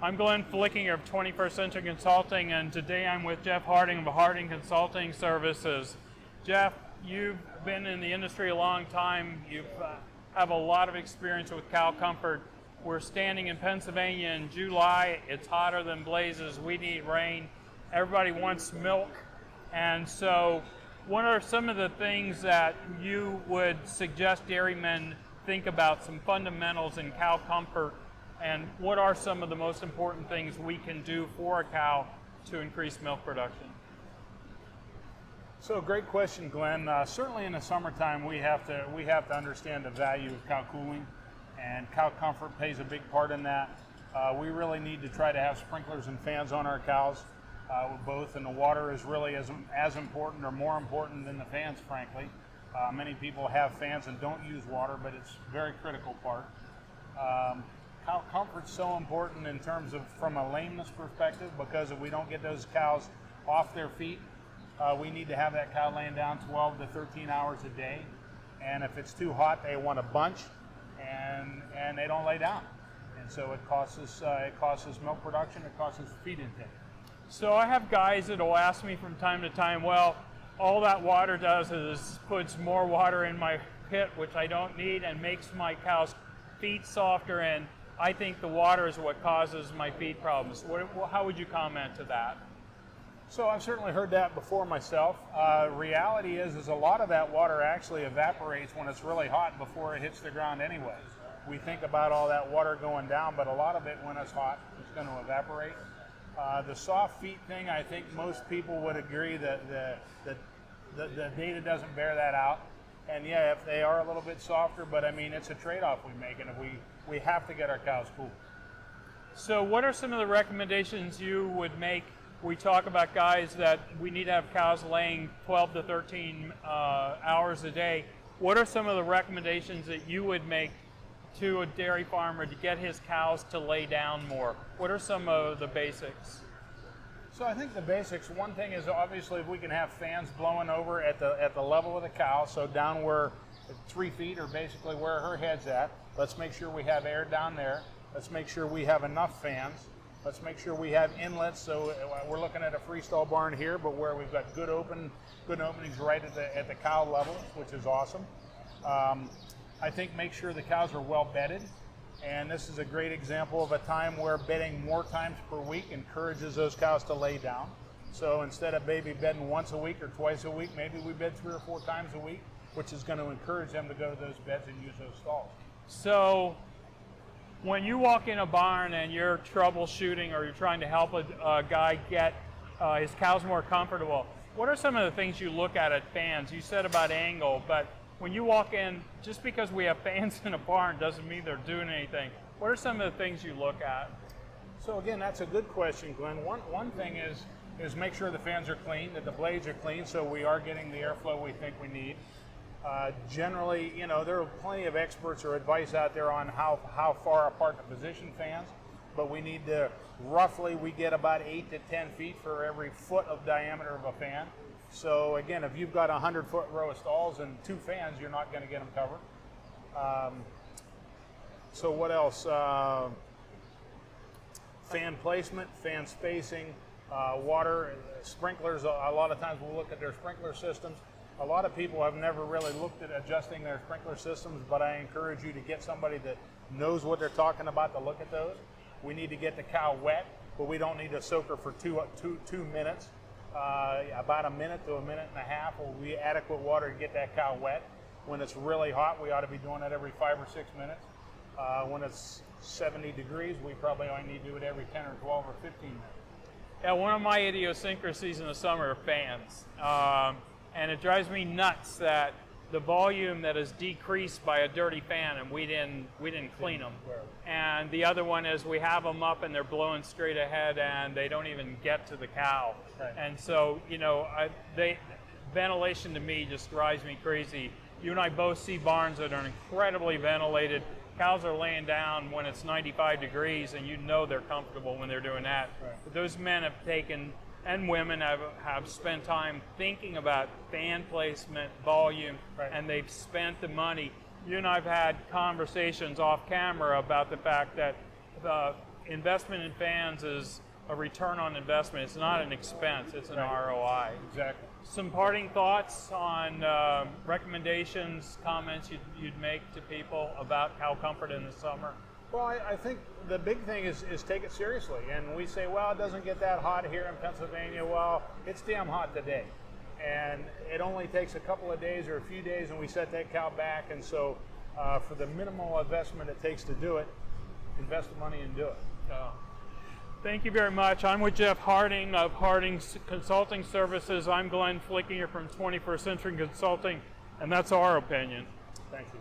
I'm Glenn Flickenger of 21st Century Consulting, and today I'm with Jeff Harding of Harding Consulting Services. Jeff, you've been in the industry a long time. You have a lot of experience with cow comfort. We're standing in Pennsylvania in July. It's hotter than blazes. We need rain. Everybody wants milk. And so what are some of the things that you would suggest dairymen think about, some fundamentals in cow comfort, and what are some of the most important things we can do for a cow to increase milk production? So great question, Glenn. Certainly in the summertime we have to understand the value of cow cooling, and cow comfort plays a big part in that. We really need to try to have sprinklers and fans on our cows, both, and the water is really as important or more important than the fans, frankly. Many people have fans and don't use water, but it's a very critical part. Cow comfort's so important in terms of from a lameness perspective, because if we don't get those cows off their feet, we need to have that cow laying down 12 to 13 hours a day, and if it's too hot they want to bunch and they don't lay down, and so it costs us milk production, it costs us feed intake. So I have guys that will ask me from time to time, well, all that water does is puts more water in my pit, which I don't need, and makes my cow's feet softer, and I think the water is what causes my feet problems. How would you comment to that? So I've certainly heard that before myself. Reality is a lot of that water actually evaporates when it's really hot before it hits the ground anyway. We think about all that water going down, but a lot of it when it's hot is going to evaporate. The soft feet thing, I think most people would agree that the data doesn't bear that out. And yeah, if they are a little bit softer, but I mean, it's a trade-off we make, and we have to get our cows cool. So what are some of the recommendations you would make? We talk about guys that we need to have cows laying 12 to 13 hours a day. What are some of the recommendations that you would make to a dairy farmer to get his cows to lay down more? What are some of the basics? So I think the basics, one thing is obviously if we can have fans blowing over at the level of the cow, so down where 3 feet or basically where her head's at. Let's make sure we have air down there. Let's make sure we have enough fans. Let's make sure we have inlets, so we're looking at a freestall barn here, but where we've got good openings right at the cow level, which is awesome. I think make sure the cows are well bedded, and this is a great example of a time where bedding more times per week encourages those cows to lay down. So instead of maybe bedding once a week or twice a week, maybe we bed 3 or 4 times a week, which is going to encourage them to go to those beds and use those stalls. So when you walk in a barn and you're troubleshooting or you're trying to help a guy get his cows more comfortable, what are some of the things you look at fans? You said about angle, but when you walk in, just because we have fans in a barn doesn't mean they're doing anything. What are some of the things you look at? So again, that's a good question, Glenn. One thing is make sure the fans are clean, that the blades are clean, so we are getting the airflow we think we need. Generally, you know, there are plenty of experts or advice out there on how far apart to position fans, but we need to, roughly, we get about 8 to 10 feet for every foot of diameter of a fan. So again, if you've got a 100-foot row of stalls and 2 fans, you're not going to get them covered. So what else? Fan placement, fan spacing, water, sprinklers. A lot of times we'll look at their sprinkler systems. A lot of people have never really looked at adjusting their sprinkler systems, but I encourage you to get somebody that knows what they're talking about to look at those. We need to get the cow wet, but we don't need to soak her for two minutes. About a minute to a minute and a half will be adequate water to get that cow wet. When it's really hot, we ought to be doing it every 5 or 6 minutes. When it's 70 degrees, we probably only need to do it every 10 or 12 or 15 minutes. Yeah, one of my idiosyncrasies in the summer are fans. And it drives me nuts that the volume that is decreased by a dirty fan, and we didn't clean them. And the other one is we have them up and they're blowing straight ahead and they don't even get to the cow. Right. And so, you know, ventilation to me just drives me crazy. You and I both see barns that are incredibly ventilated. Cows are laying down when it's 95 degrees and you know they're comfortable when they're doing that. Right. But those men have taken, and women have spent time thinking about fan placement, volume, right, and they've spent the money. You and I have had conversations off camera about the fact that investment in fans is a return on investment. It's not an expense, it's an ROI. Exactly. Some parting thoughts on recommendations, comments you'd make to people about cow comfort in the summer? Well, I think the big thing is take it seriously. And we say, well, it doesn't get that hot here in Pennsylvania. Well, it's damn hot today. And it only takes a couple of days or a few days and we set that cow back. And so for the minimal investment it takes to do it, invest the money and do it. Thank you very much. I'm with Jeff Harding of Harding Consulting Services. I'm Glenn Flickenger from 21st Century Consulting, and that's our opinion. Thank you.